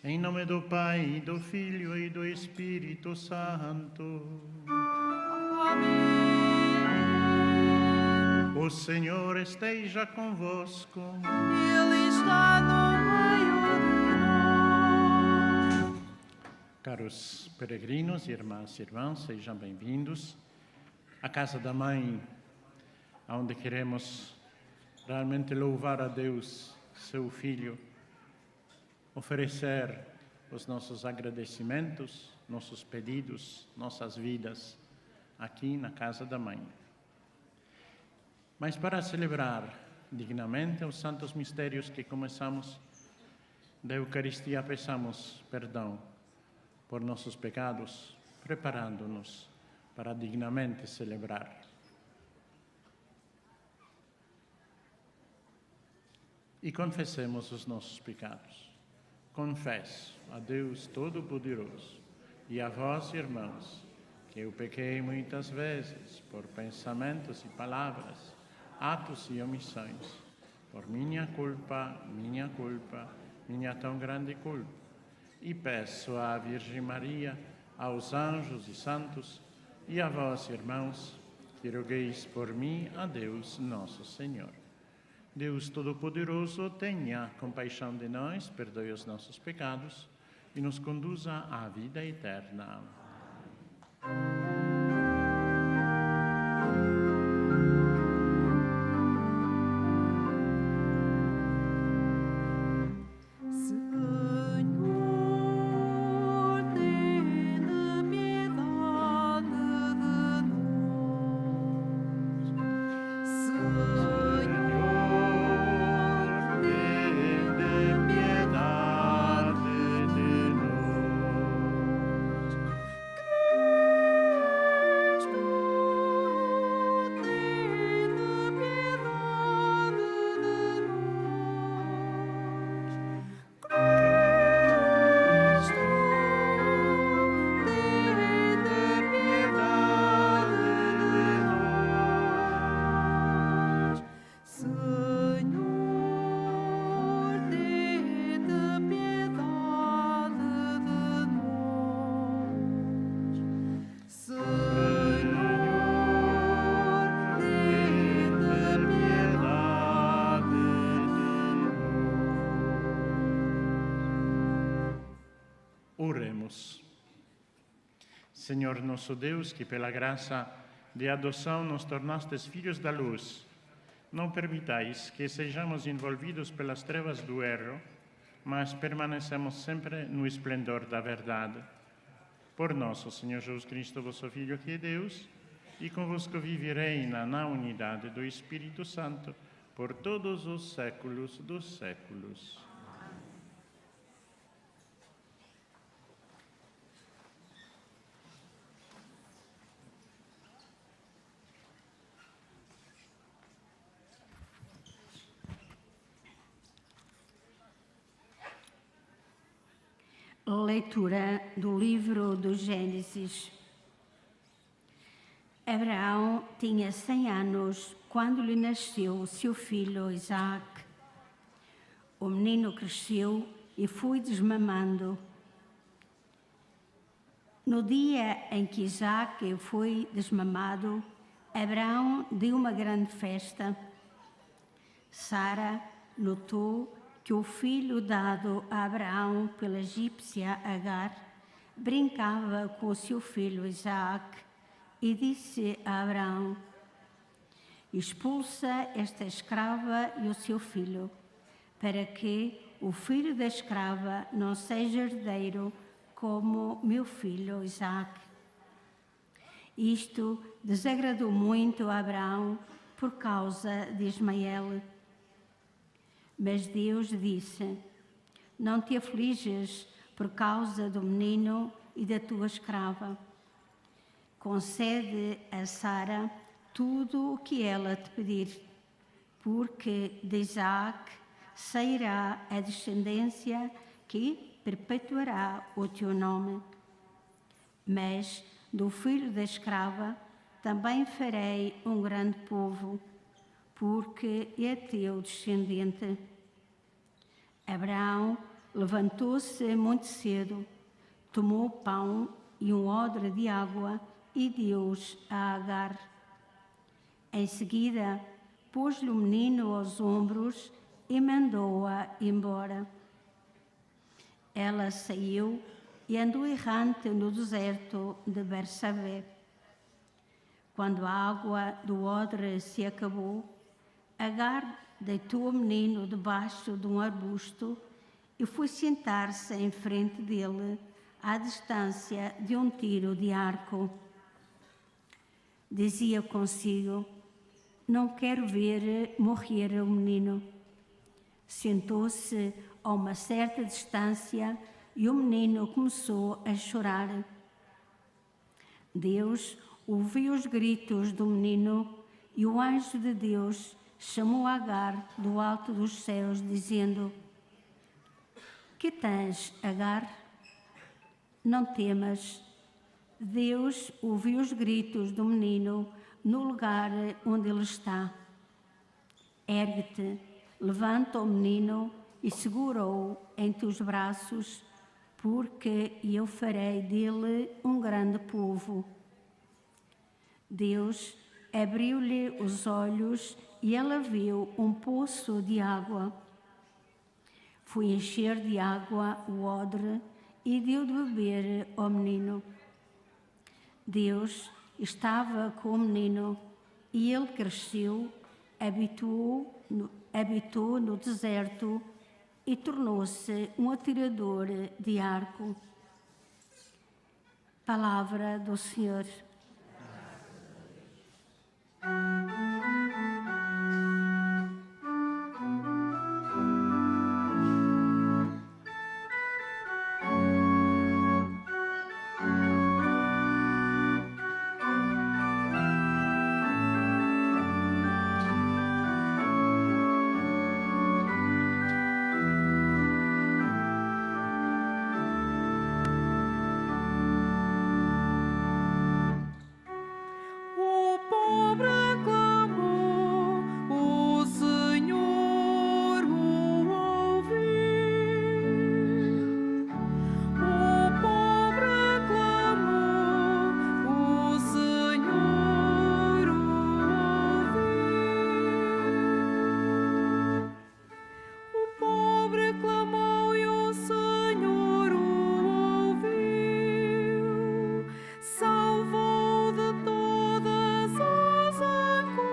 Em nome do Pai, do Filho e do Espírito Santo. Amém. O Senhor esteja convosco. Ele está no meio de nós. Caros peregrinos, irmãs e irmãos, sejam bem-vindos à Casa da Mãe, onde queremos realmente louvar a Deus, seu Filho, oferecer os nossos agradecimentos, nossos pedidos, nossas vidas aqui na Casa da Mãe. Mas para celebrar dignamente os santos mistérios que começamos da Eucaristia, peçamos perdão por nossos pecados, preparando-nos para dignamente celebrar. E confessemos os nossos pecados. Confesso a Deus Todo-Poderoso e a vós, irmãos, que eu pequei muitas vezes por pensamentos e palavras, atos e omissões, por minha culpa, minha tão grande culpa. E peço à Virgem Maria, aos anjos e santos, e a vós, irmãos, que rogueis por mim a Deus nosso Senhor. Deus Todo-Poderoso, tenha compaixão de nós, perdoe os nossos pecados e nos conduza à vida eterna. Oremos. Senhor nosso Deus, que pela graça de adoção nos tornastes filhos da luz, não permitais que sejamos envolvidos pelas trevas do erro, mas permanecemos sempre no esplendor da verdade. Por nosso Senhor Jesus Cristo, vosso Filho, que é Deus, e convosco vive e reina na unidade do Espírito Santo, por todos os séculos dos séculos. Leitura do livro do Gênesis. Abraão tinha 100 anos quando lhe nasceu o seu filho Isaac. O menino cresceu e foi desmamando. No dia em que Isaac foi desmamado, Abraão deu uma grande festa. Sara notou que o filho dado a Abraão pela egípcia Agar brincava com o seu filho Isaac e disse a Abraão: expulsa esta escrava e o seu filho, para que o filho da escrava não seja herdeiro como meu filho Isaac. Isto desagradou muito a Abraão por causa de Ismael. Mas Deus disse: não te afliges por causa do menino e da tua escrava. Concede a Sara tudo o que ela te pedir, porque de Isaac sairá a descendência que perpetuará o teu nome. Mas do filho da escrava também farei um grande povo, porque é teu descendente. Abraão levantou-se muito cedo, tomou pão e um odre de água e deu-os a Agar. Em seguida, pôs-lhe o menino aos ombros e mandou-a embora. Ela saiu e andou errante no deserto de Bersabé. Quando a água do odre se acabou, Agar deitou o menino debaixo de um arbusto e foi sentar-se em frente dele, à distância de um tiro de arco. Dizia consigo: não quero ver morrer o menino. Sentou-se a uma certa distância e o menino começou a chorar. Deus ouviu os gritos do menino e o anjo de Deus chamou Agar do alto dos céus, dizendo: que tens, Agar? Não temas. Deus ouviu os gritos do menino no lugar onde ele está. Ergue-te, levanta o menino e segura-o em teus braços, porque eu farei dele um grande povo. Deus abriu-lhe os olhos e ela viu um poço de água. Foi encher de água o odre e deu de beber ao menino. Deus estava com o menino e ele cresceu, habitou no deserto e tornou-se um atirador de arco. Palavra do Senhor. O pobre clamou, o Senhor o ouviu. O pobre clamou, o Senhor o ouviu. O pobre clamou e o Senhor o ouviu. Salvou de todas as angústias.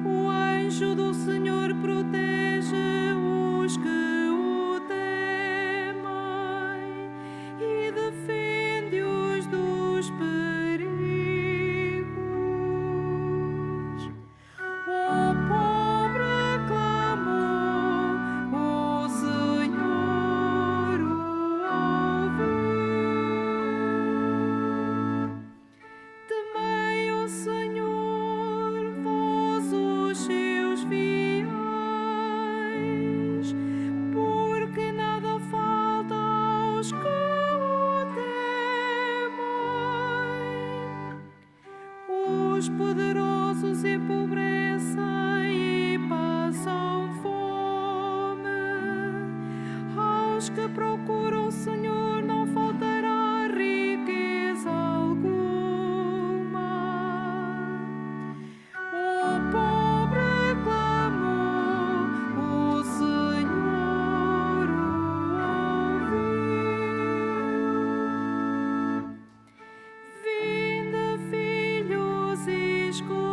O anjo do Senhor protege os que o temem e defende-os dos perigos. O pobre clamou, o Senhor o ouviu. Temei o Senhor, vós os seus fiéis, porque nada falta aos que o temem. Os poderosos empobrecem e passam fome. Aos que procuram o Senhor não faltará riqueza alguma. O pobre clamou, o Senhor o ouviu. Vinde, filhos, escutai-me.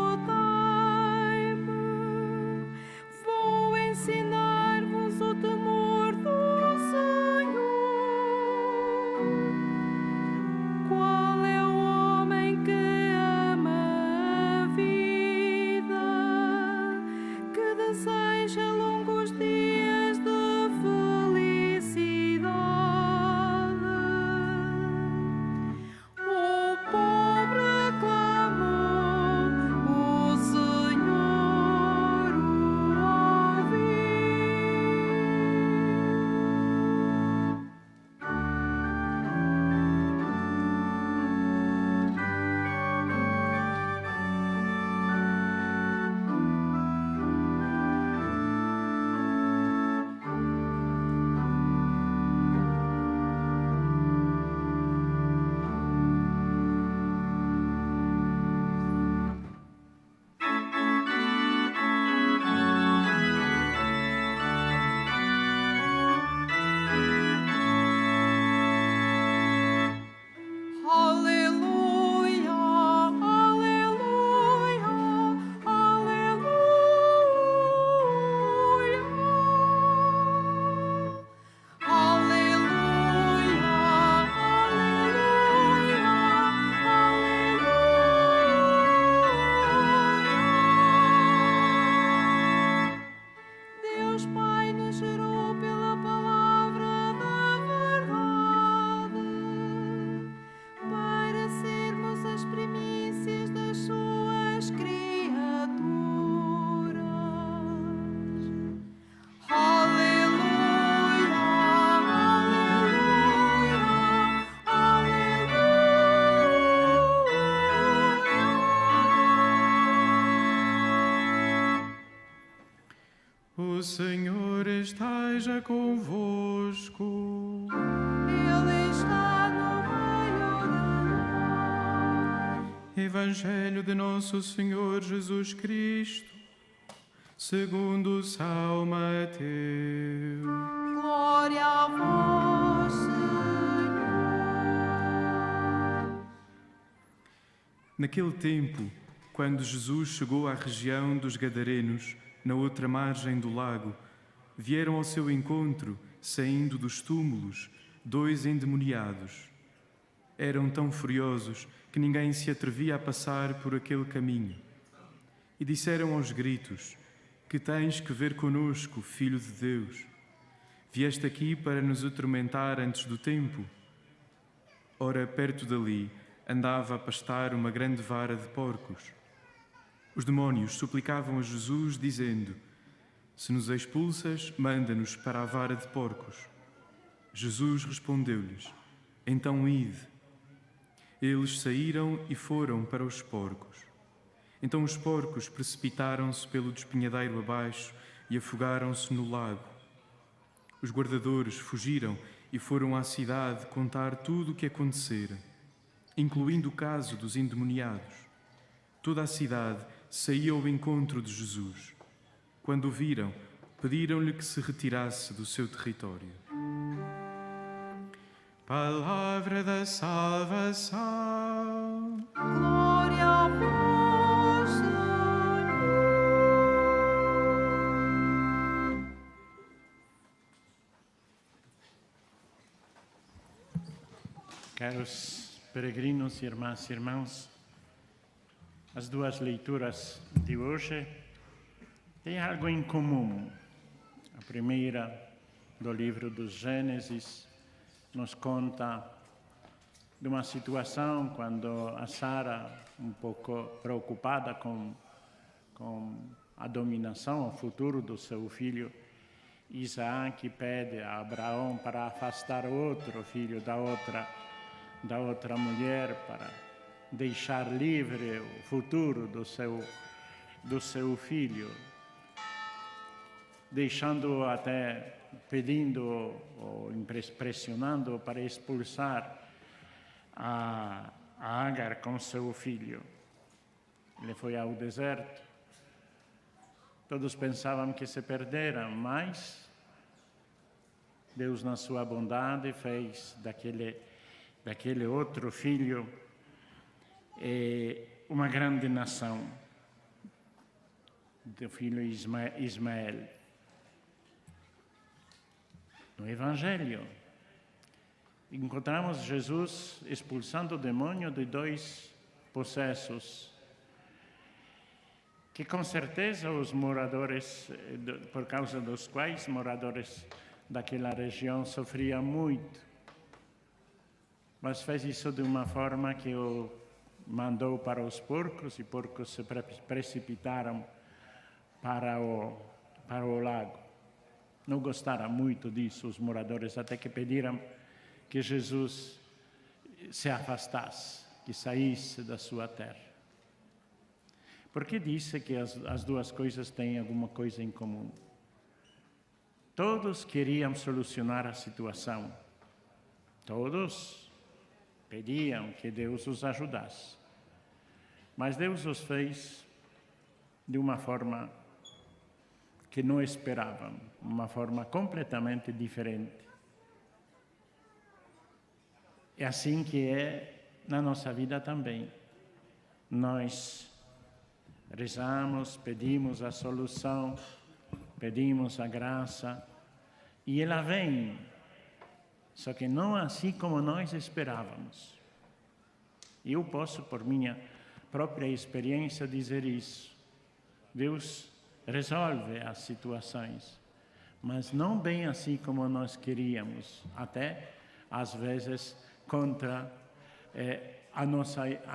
Vou ensinar-vos o temor do Senhor. Qual é o homem que ama a vida, que deseja longos dias de felicidade? O pobre clamou, o Senhor o ouviu. O Senhor esteja convosco. Ele está no meio de nós. Evangelho de Nosso Senhor Jesus Cristo, segundo São Mateus. Glória a vós, Senhor. Naquele tempo, quando Jesus chegou à região dos Gadarenos, na outra margem do lago, vieram ao seu encontro, saindo dos túmulos, 2 endemoniados. Eram tão furiosos que ninguém se atrevia a passar por aquele caminho. E disseram aos gritos: Que tens que ver conosco, Filho de Deus? Vieste aqui para nos atormentar antes do tempo? Ora, perto dali, andava a pastar uma grande vara de porcos. Os demónios suplicavam a Jesus, dizendo: Se nos expulsas, manda-nos para a vara de porcos. Jesus respondeu-lhes: Então ide. Eles saíram e foram para os porcos. Então os porcos precipitaram-se pelo despenhadeiro abaixo e afogaram-se no lago. Os guardadores fugiram e foram à cidade contar tudo o que acontecera, incluindo o caso dos endemoniados. Toda a cidade saía ao encontro de Jesus. Quando o viram, pediram-lhe que se retirasse do seu território. Palavra da salvação. Glória a vós, Senhor. Caros peregrinos, irmãs e irmãos, as duas leituras de hoje têm algo em comum. A primeira, do livro do Gênesis, nos conta de uma situação quando a Sara, um pouco preocupada com a dominação, o futuro do seu filho, Isaac pede a Abraão para afastar outro filho da outra mulher, para deixar livre o futuro do seu filho, deixando até, pedindo ou pressionando para expulsar a Agar com seu filho. Ele foi ao deserto. Todos pensavam que se perderam, mas Deus, na sua bondade, fez daquele outro filho uma grande nação, do filho Ismael. No Evangelho, encontramos Jesus expulsando o demônio de 2 possessos, que com certeza os moradores, por causa dos quais moradores daquela região sofriam muito. Mas fez isso de uma forma que o mandou para os porcos, e porcos se precipitaram para o lago. Não gostaram muito disso os moradores, até que pediram que Jesus se afastasse, que saísse da sua terra. Porque disse que as duas coisas têm alguma coisa em comum. Todos queriam solucionar a situação. Todos pediam que Deus os ajudasse. Mas Deus os fez de uma forma que não esperavam, uma forma completamente diferente. É assim que é na nossa vida também. Nós rezamos, pedimos a solução, pedimos a graça, e ela vem, só que não assim como nós esperávamos. Eu posso, por minha própria experiência, dizer isso. Deus resolve as situações, mas não bem assim como nós queríamos, até às vezes contra a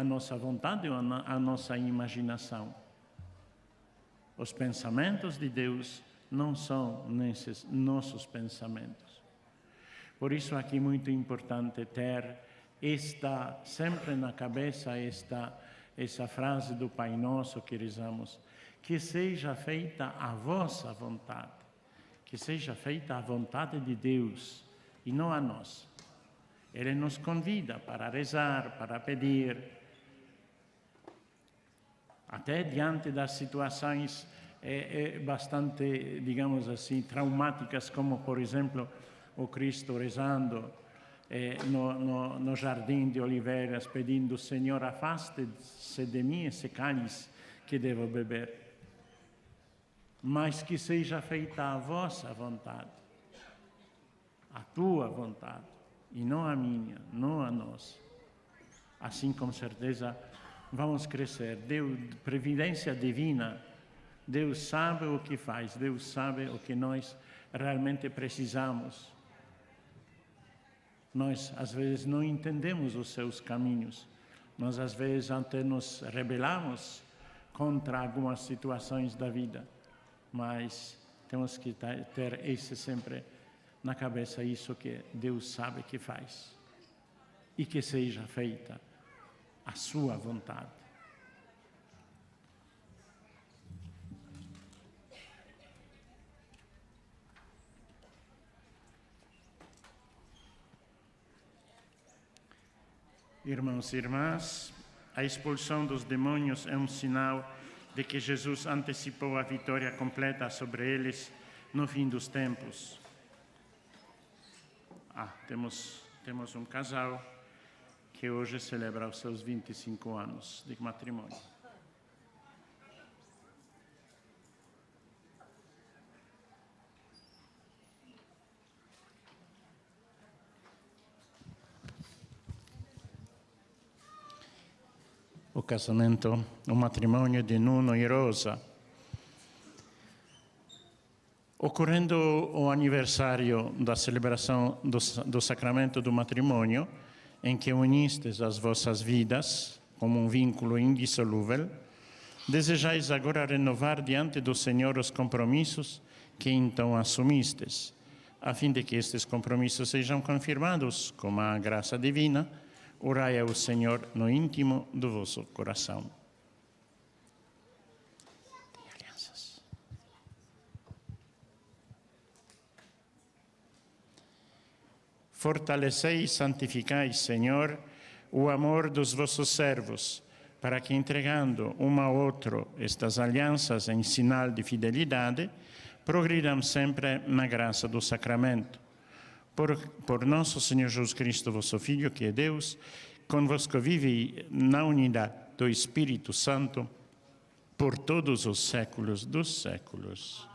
nossa vontade ou a nossa imaginação. Os pensamentos de Deus não são nossos pensamentos. Por isso aqui é muito importante ter sempre na cabeça essa frase do Pai Nosso que rezamos: que seja feita a vossa vontade, que seja feita a vontade de Deus e não a nossa. Ele nos convida para rezar, para pedir, até diante das situações bastante, digamos assim, traumáticas, como, por exemplo, o Cristo rezando no jardim de oliveiras, pedindo: Senhor, afaste-se de mim esse cálice que devo beber, mas que seja feita a vossa vontade, a tua vontade, e não a minha, não a nossa. Assim, com certeza, vamos crescer. Deus, previdência divina, Deus sabe o que faz, Deus sabe o que nós realmente precisamos. Nós, às vezes, não entendemos os seus caminhos. Nós, às vezes, até nos rebelamos contra algumas situações da vida. Mas temos que ter isso sempre na cabeça, isso que Deus sabe que faz. E que seja feita a sua vontade. Irmãos e irmãs, a expulsão dos demônios é um sinal de que Jesus antecipou a vitória completa sobre eles no fim dos tempos. Temos um casal que hoje celebra os seus 25 anos de matrimônio. O matrimônio de Nuno e Rosa. Ocorrendo o aniversário da celebração do sacramento do matrimônio, em que unistes as vossas vidas como um vínculo indissolúvel, desejais agora renovar diante do Senhor os compromissos que então assumistes, a fim de que estes compromissos sejam confirmados com a graça divina. Orai ao Senhor no íntimo do vosso coração. Fortalecei e santificai, Senhor, o amor dos vossos servos, para que, entregando um ao outro estas alianças em sinal de fidelidade, progridam sempre na graça do sacramento. Por nosso Senhor Jesus Cristo, vosso Filho, que é Deus, convosco vive na unidade do Espírito Santo, por todos os séculos dos séculos.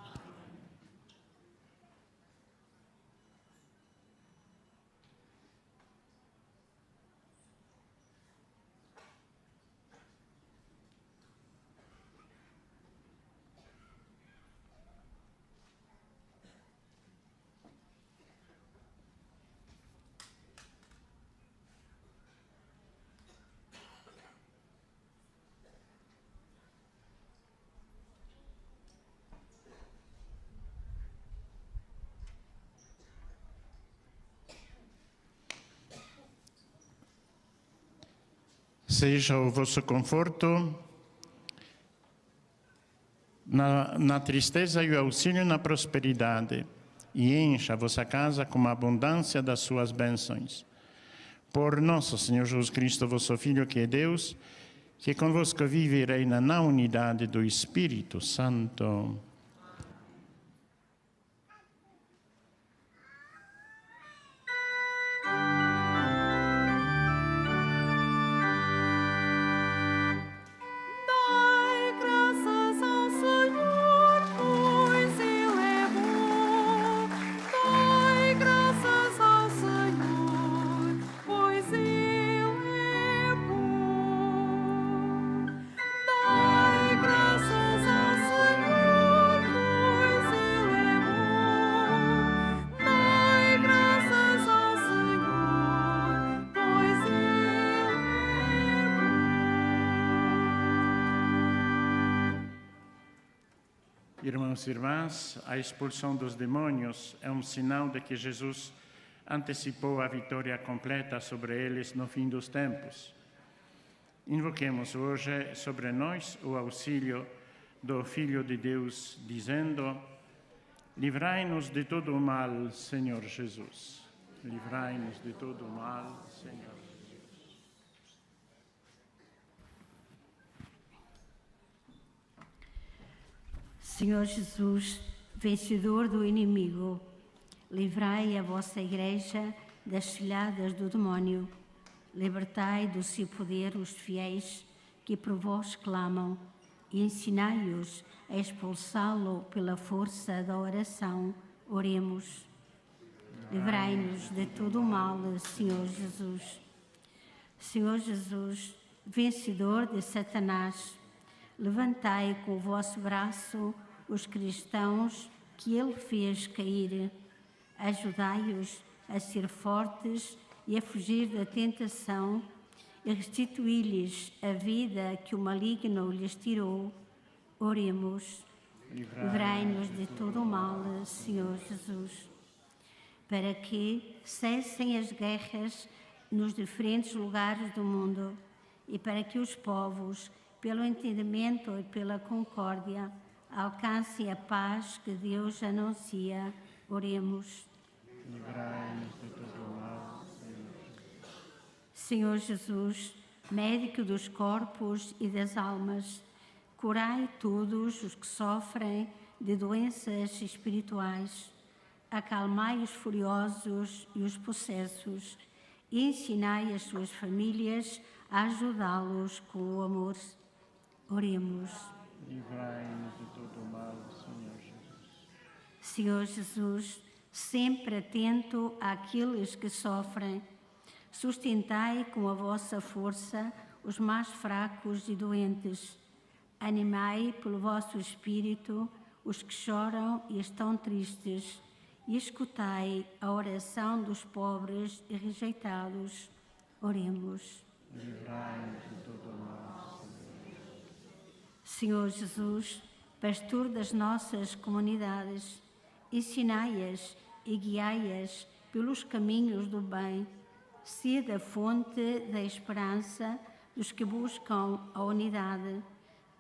Seja o vosso conforto na tristeza e o auxílio na prosperidade, e encha a vossa casa com a abundância das suas bênçãos. Por nosso Senhor Jesus Cristo, vosso Filho, que é Deus, que convosco vive e reina na unidade do Espírito Santo. Irmãos e irmãs, a expulsão dos demônios é um sinal de que Jesus antecipou a vitória completa sobre eles no fim dos tempos. Invoquemos hoje sobre nós o auxílio do Filho de Deus, dizendo: livrai-nos de todo o mal, Senhor Jesus. Livrai-nos de todo o mal, Senhor. Senhor Jesus, vencedor do inimigo, livrai a vossa Igreja das cilhadas do demónio. Libertai do seu poder os fiéis que por vós clamam e ensinai-os a expulsá-lo pela força da oração. Oremos. Livrai-nos de todo o mal, Senhor Jesus. Senhor Jesus, vencedor de Satanás, levantai com o vosso braço os cristãos que ele fez cair. Ajudai-os a ser fortes e a fugir da tentação e restituí-lhes a vida que o maligno lhes tirou. Oremos. Livrai-nos de todo o mal, Senhor Jesus, para que cessem as guerras nos diferentes lugares do mundo e para que os povos, pelo entendimento e pela concórdia, alcancem a paz que Deus anuncia. Oremos. Livrai-nos de todo o mal, Senhor Jesus, médico dos corpos e das almas, curai todos os que sofrem de doenças espirituais, acalmai os furiosos e os possessos e ensinai as suas famílias a ajudá-los com o amor. Oremos. livrai-nos de todo o mal, Senhor Jesus. Senhor Jesus, sempre atento àqueles que sofrem, sustentai com a vossa força os mais fracos e doentes. Animai pelo vosso Espírito os que choram e estão tristes, e escutai a oração dos pobres e rejeitados. Oremos. Livrai-nos de todo o mal, Senhor Jesus, pastor das nossas comunidades, ensinai-as e guiai-as pelos caminhos do bem. Sede a fonte da esperança dos que buscam a unidade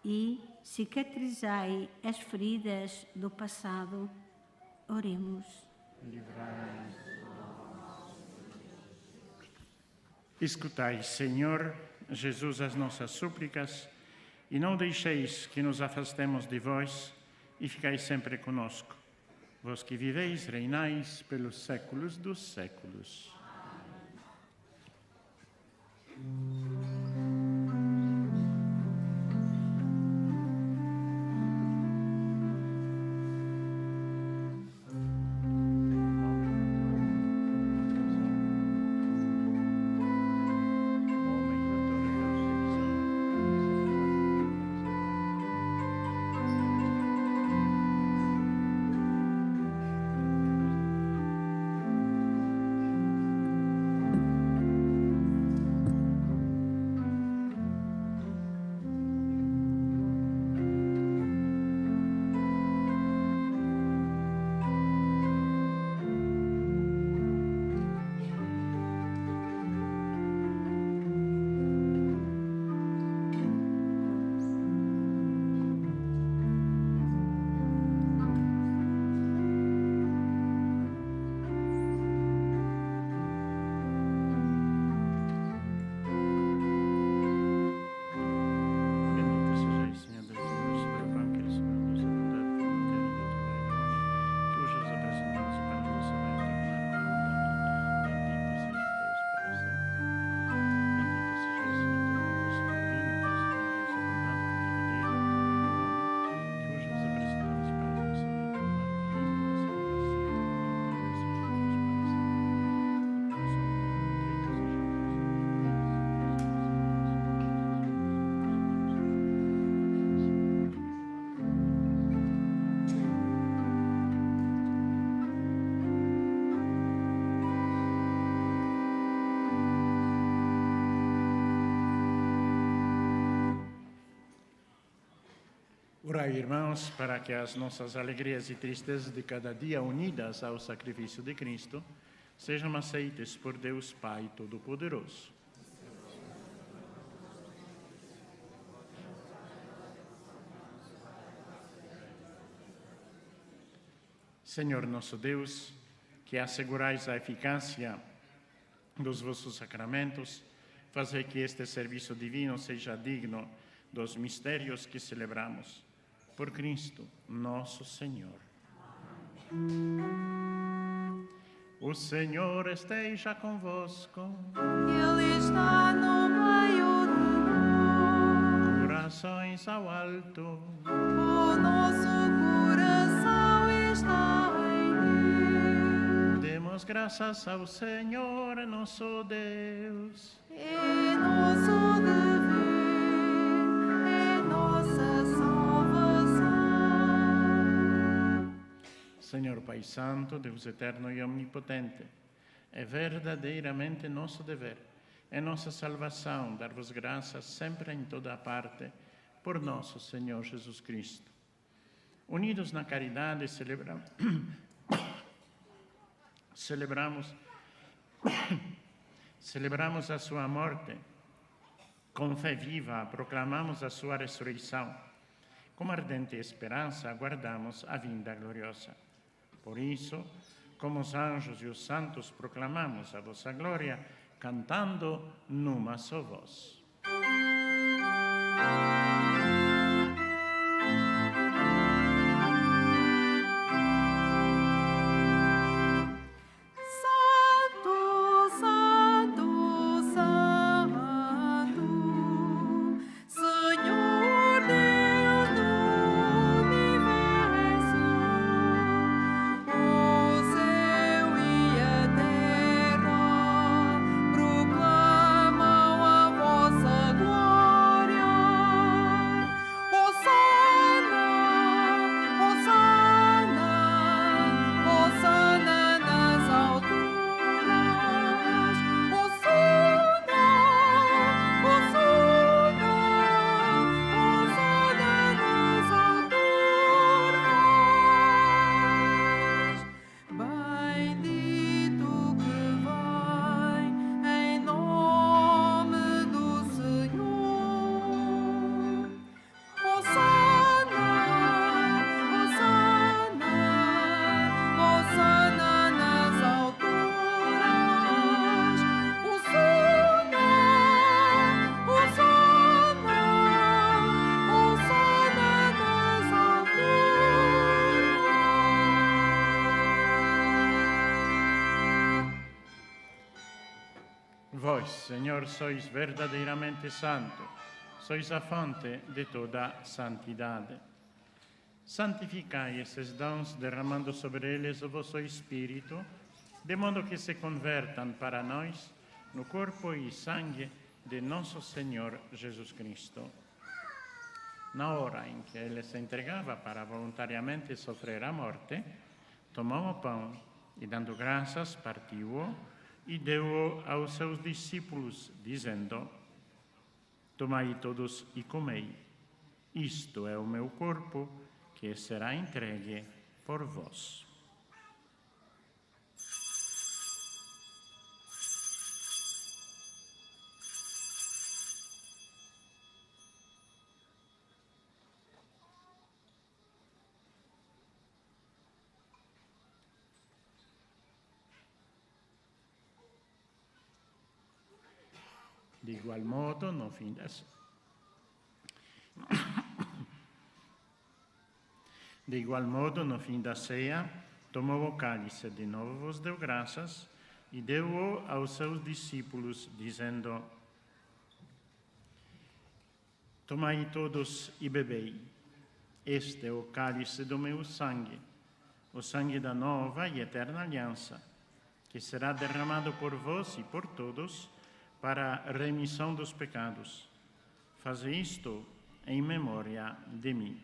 e cicatrizai as feridas do passado. Oremos. livrai-nos. Escutai, Senhor Jesus, as nossas súplicas e não deixeis que nos afastemos de vós e ficai sempre conosco. Vós que viveis, reinais pelos séculos dos séculos. Orai, irmãos, para que as nossas alegrias e tristezas de cada dia, unidas ao sacrifício de Cristo, sejam aceitas por Deus Pai Todo-Poderoso. Senhor nosso Deus, que assegurais a eficácia dos vossos sacramentos, fazei que este serviço divino seja digno dos mistérios que celebramos. Por Cristo, nosso Senhor. O Senhor esteja convosco. Ele está no meio de nós. Corações ao alto. O nosso coração está em Deus. Demos graças ao Senhor, nosso Deus. É nosso dever, é nossa salvação. Senhor Pai Santo, Deus eterno e omnipotente, é verdadeiramente nosso dever, é nossa salvação dar-vos graças sempre em toda a parte, por nosso Senhor Jesus Cristo. Unidos na caridade, celebramos a sua morte. Com fé viva, proclamamos a sua ressurreição. Com ardente esperança, aguardamos a vinda gloriosa. Por isso, como os anjos e os santos, proclamamos a vossa glória, cantando numa só voz. Santo, Santo, Santo, Senhor Deus do universo, o céu e a terra proclamam a vossa glória. Hosana, Hosana, Hosana nas alturas. Hosana, Hosana, Hosana nas alturas. Bendito que vem em nome do Senhor. Hosana, Hosana, Hosana nas alturas. Hosana, Hosana, Hosana nas alturas. Vós, Senhor, sois verdadeiramente santo, sois a fonte de toda santidade. Santificai esses dons, derramando sobre eles o vosso Espírito, de modo que se convertam para nós no corpo e sangue de nosso Senhor Jesus Cristo. Na hora em que ele se entregava para voluntariamente sofrer a morte, tomou o pão e, dando graças, partiu-o e deu-o aos seus discípulos, dizendo: Tomai todos e comei. Isto é o meu corpo, que será entregue por vós. De igual modo, no fim da ceia, tomou o cálice, de novo vos deu graças e deu-o aos seus discípulos, dizendo: Tomai todos e bebei. Este é o cálice do meu sangue, o sangue da nova e eterna aliança, que será derramado por vós e por todos para a remissão dos pecados. Fazei isto em memória de mim.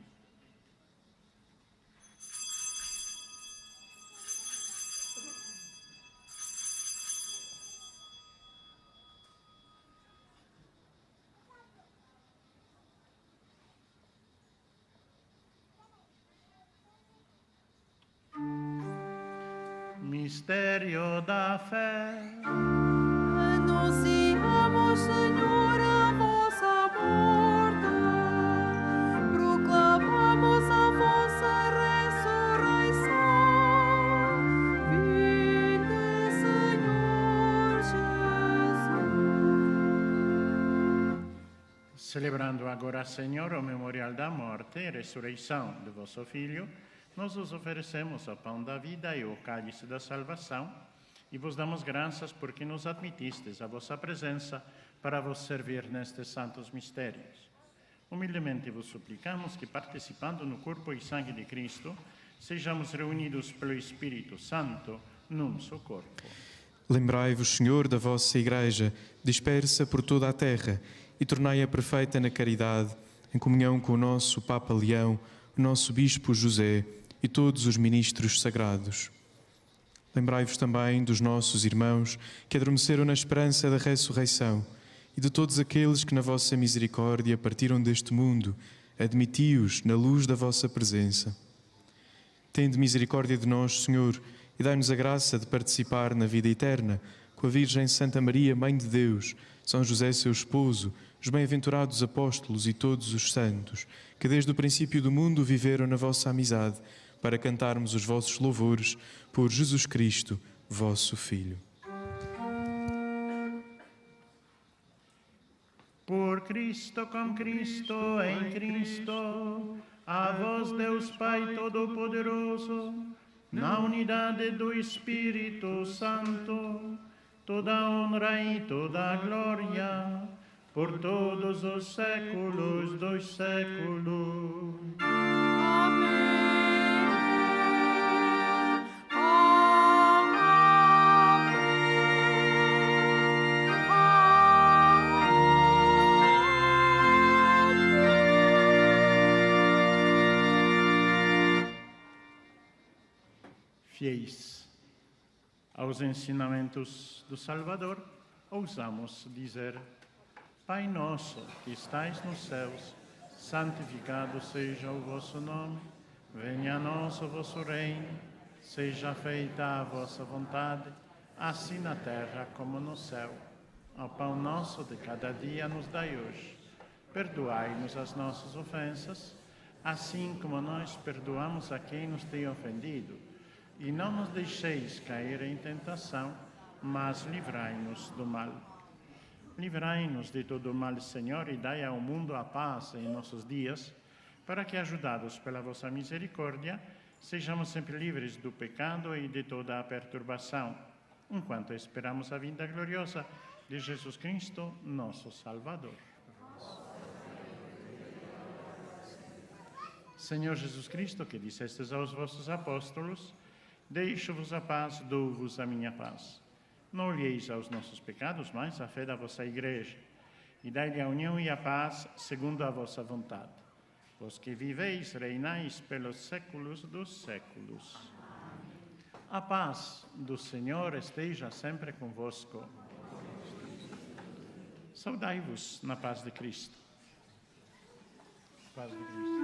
Mistério da fé. Anunciamos, Senhor, a vossa morte, proclamamos a vossa ressurreição. Celebrando agora, Senhor, o memorial da morte e ressurreição de vosso Filho, nós vos oferecemos o pão da vida e o cálice da salvação, e vos damos graças porque nos admitistes a vossa presença para vos servir nestes santos mistérios. Humildemente vos suplicamos que, participando no corpo e sangue de Cristo, sejamos reunidos pelo Espírito Santo num só corpo. Lembrai-vos, Senhor, da vossa Igreja, dispersa por toda a terra, e tornai-a perfeita na caridade, em comunhão com o nosso Papa Leão, o nosso Bispo José e todos os ministros sagrados. Lembrai-vos também dos nossos irmãos que adormeceram na esperança da ressurreição e de todos aqueles que na vossa misericórdia partiram deste mundo, admiti-os na luz da vossa presença. Tende misericórdia de nós, Senhor, e dai-nos a graça de participar na vida eterna com a Virgem Santa Maria, Mãe de Deus, São José, seu esposo, os bem-aventurados apóstolos e todos os santos, que desde o princípio do mundo viveram na vossa amizade, para cantarmos os vossos louvores por Jesus Cristo, vosso Filho. Por Cristo, com Cristo, em Cristo, a vós, Deus Pai Todo-Poderoso, na unidade do Espírito Santo, toda a honra e toda a glória, por todos os séculos dos séculos. Amém. Fiéis aos ensinamentos do Salvador, ousamos dizer: Pai nosso que estais nos céus, santificado seja o vosso nome, venha a nós o vosso reino, seja feita a vossa vontade, assim na terra como no céu. O pão nosso de cada dia nos dai hoje. Perdoai-nos as nossas ofensas, assim como nós perdoamos a quem nos tem ofendido. E não nos deixeis cair em tentação, mas livrai-nos do mal. Livrai-nos de todo o mal, Senhor, e dai ao mundo a paz em nossos dias, para que, ajudados pela vossa misericórdia, sejamos sempre livres do pecado e de toda a perturbação, enquanto esperamos a vinda gloriosa de Jesus Cristo, nosso Salvador. Senhor Jesus Cristo, que dissestes aos vossos apóstolos: deixo-vos a paz, dou-vos a minha paz. Não olheis aos nossos pecados, mas à fé da vossa Igreja, e dai-lhe a união e a paz segundo a vossa vontade. Vós que viveis, reinais pelos séculos dos séculos. A paz do Senhor esteja sempre convosco. Saudai-vos na paz de Cristo. Paz de Cristo.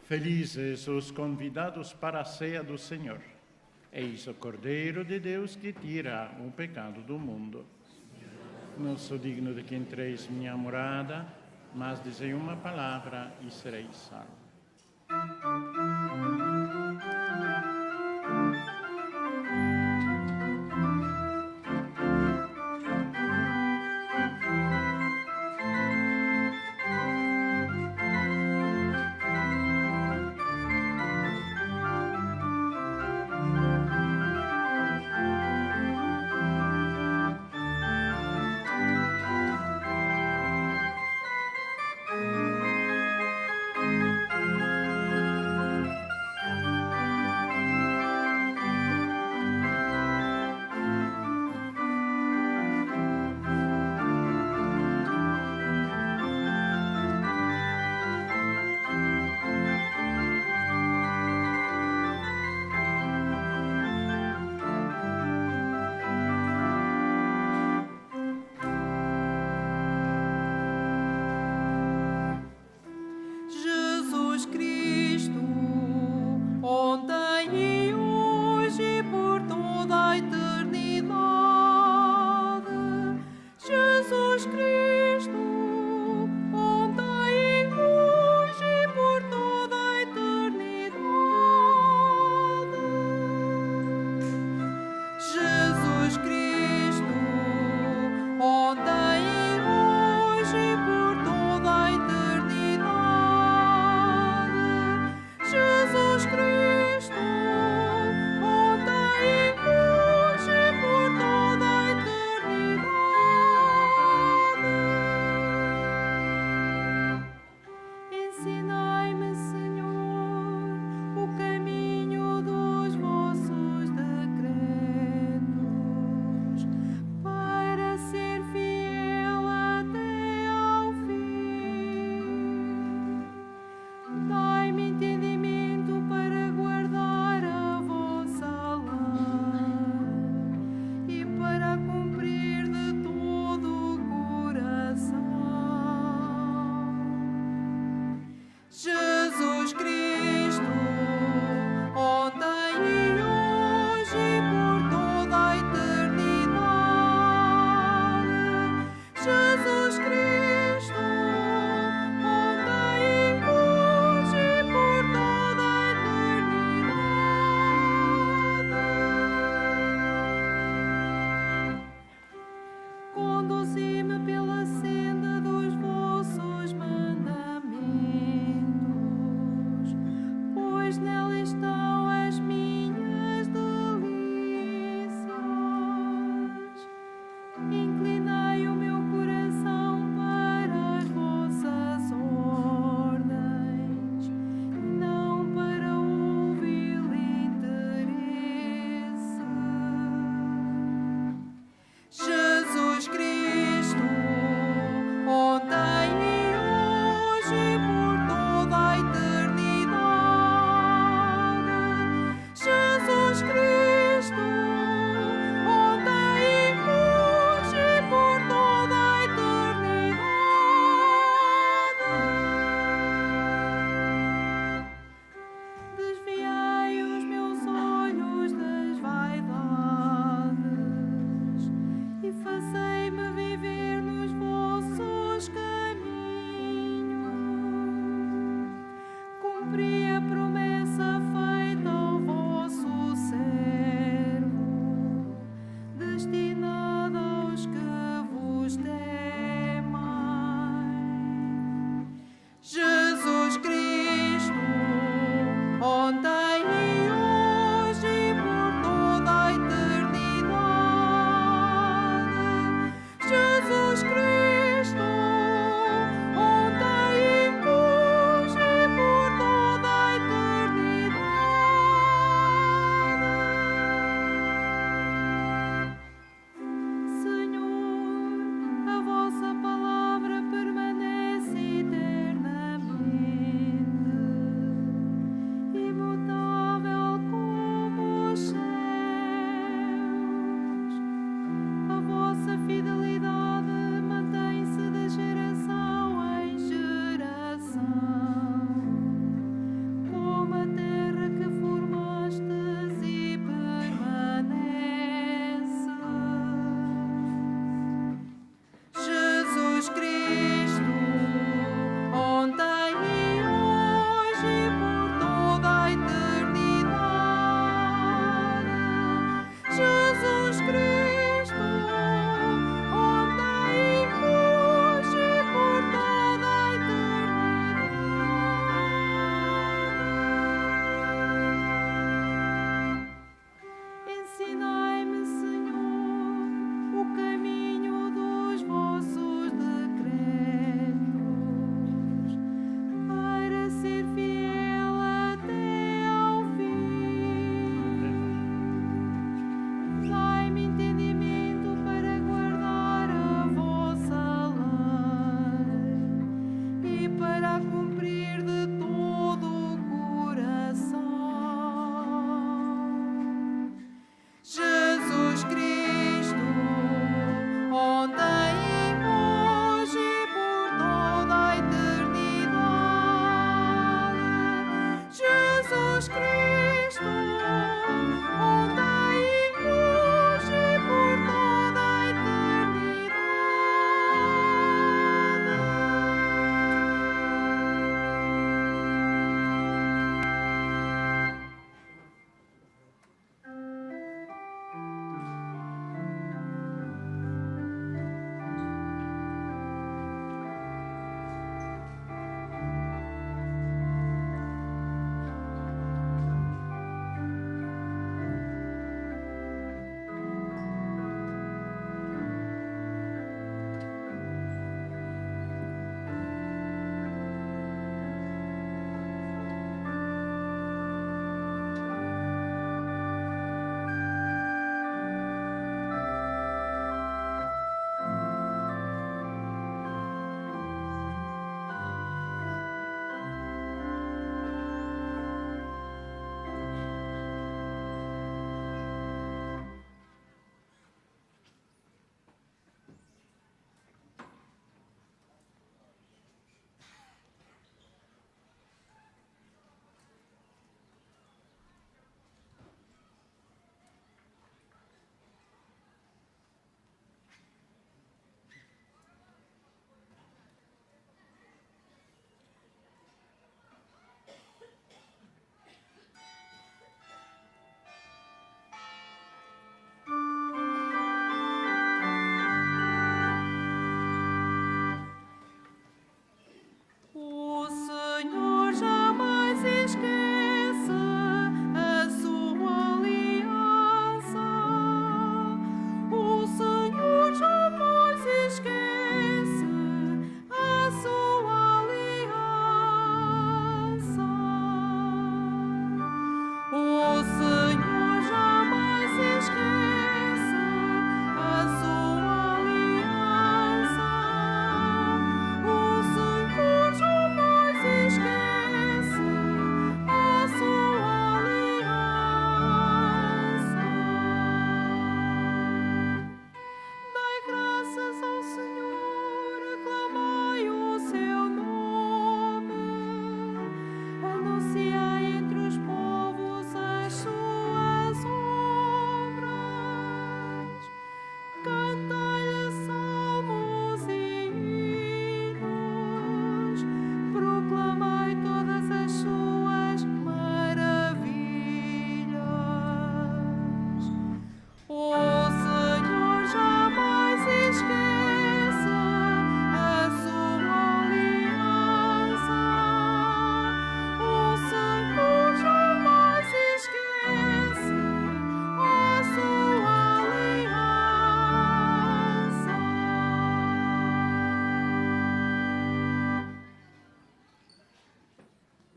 Felizes os convidados para a ceia do Senhor. Eis o Cordeiro de Deus que tira o pecado do mundo. Não sou digno de que entreis minha morada, mas dizei uma palavra e sereis salvos.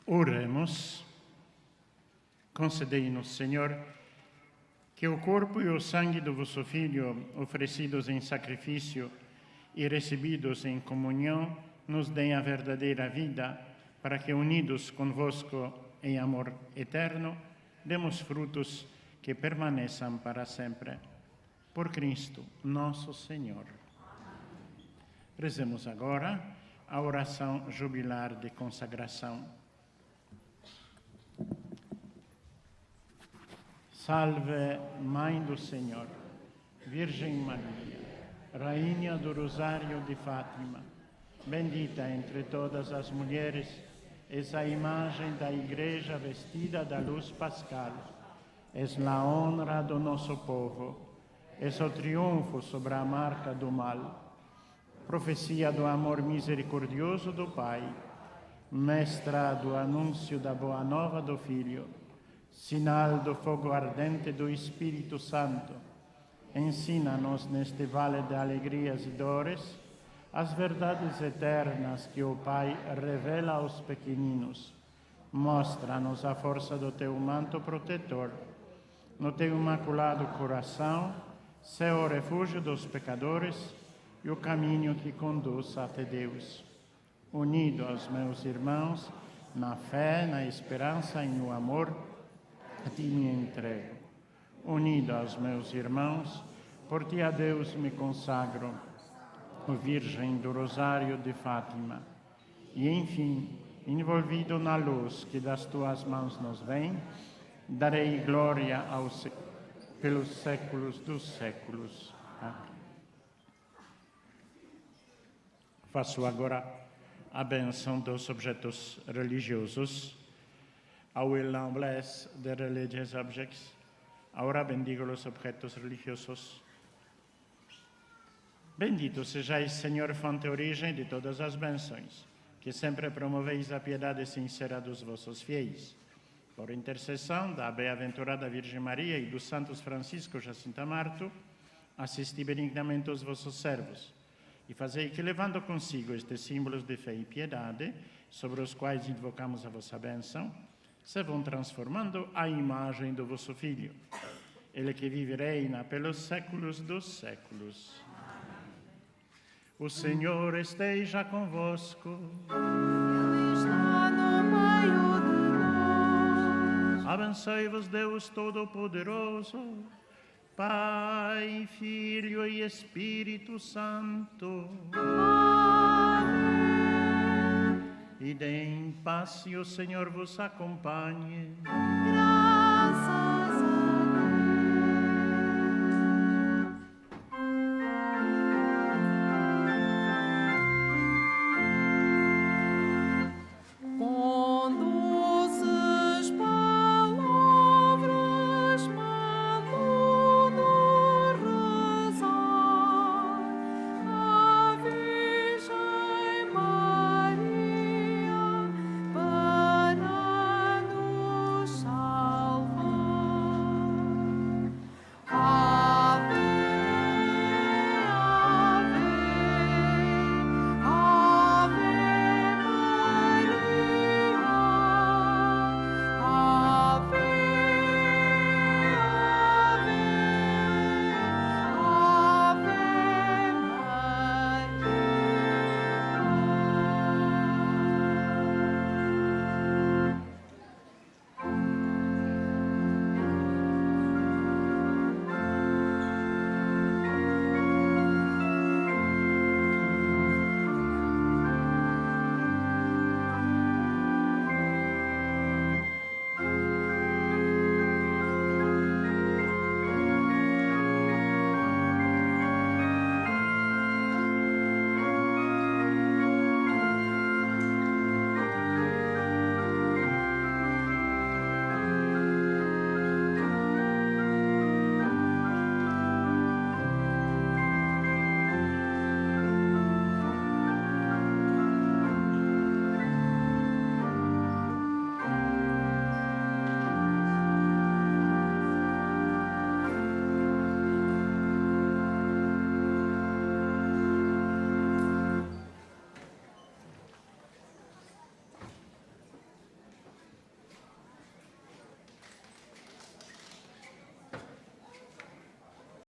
Oremos. Concedei-nos, Senhor, que o corpo e o sangue do vosso Filho, oferecidos em sacrifício e recebidos em comunhão, nos deem a verdadeira vida, para que, unidos convosco em amor eterno, demos frutos que permaneçam para sempre. Por Cristo, nosso Senhor. Rezemos agora a oração jubilar de consagração. Salve, Mãe do Senhor, Virgem Maria, Rainha do Rosário de Fátima, bendita entre todas as mulheres, és a imagem da Igreja vestida da luz pascal, és a honra do nosso povo, és o triunfo sobre a marca do mal, profecia do amor misericordioso do Pai, mestra do anúncio da boa nova do Filho, sinal do fogo ardente do Espírito Santo, ensina-nos neste vale de alegrias e dores as verdades eternas que o Pai revela aos pequeninos. Mostra-nos a força do teu manto protetor. No teu imaculado coração, sé o refúgio dos pecadores e o caminho que conduz até Deus. Unido aos meus irmãos, na fé, na esperança e no amor, a ti me entrego. Unido aos meus irmãos, por ti a Deus me consagro, ó Virgem do Rosário de Fátima. E, enfim, envolvido na luz que das tuas mãos nos vem, darei glória pelos séculos dos séculos. Amém. Faço agora a benção dos objetos religiosos. Ao el noblesse de religious objects. Ahora bendigo los objetos religiosos. Bendito sejais, Senhor, fonte e origem de todas as bênçãos, que sempre promoveis a piedade sincera dos vossos fiéis. Por intercessão da bem-aventurada Virgem Maria e dos santos Francisco e Jacinta Marto, assisti benignamente os vossos servos e fazei que, levando consigo estes símbolos de fé e piedade, sobre os quais invocamos a vossa bênção, se vão transformando à imagem do vosso Filho, Ele que vive e reina pelos séculos dos séculos. O Senhor esteja convosco. Ele está no meio de nós. Abençoe-vos Deus Todo-Poderoso, Pai, Filho e Espírito Santo. E em paz, e o Senhor vos acompanhe.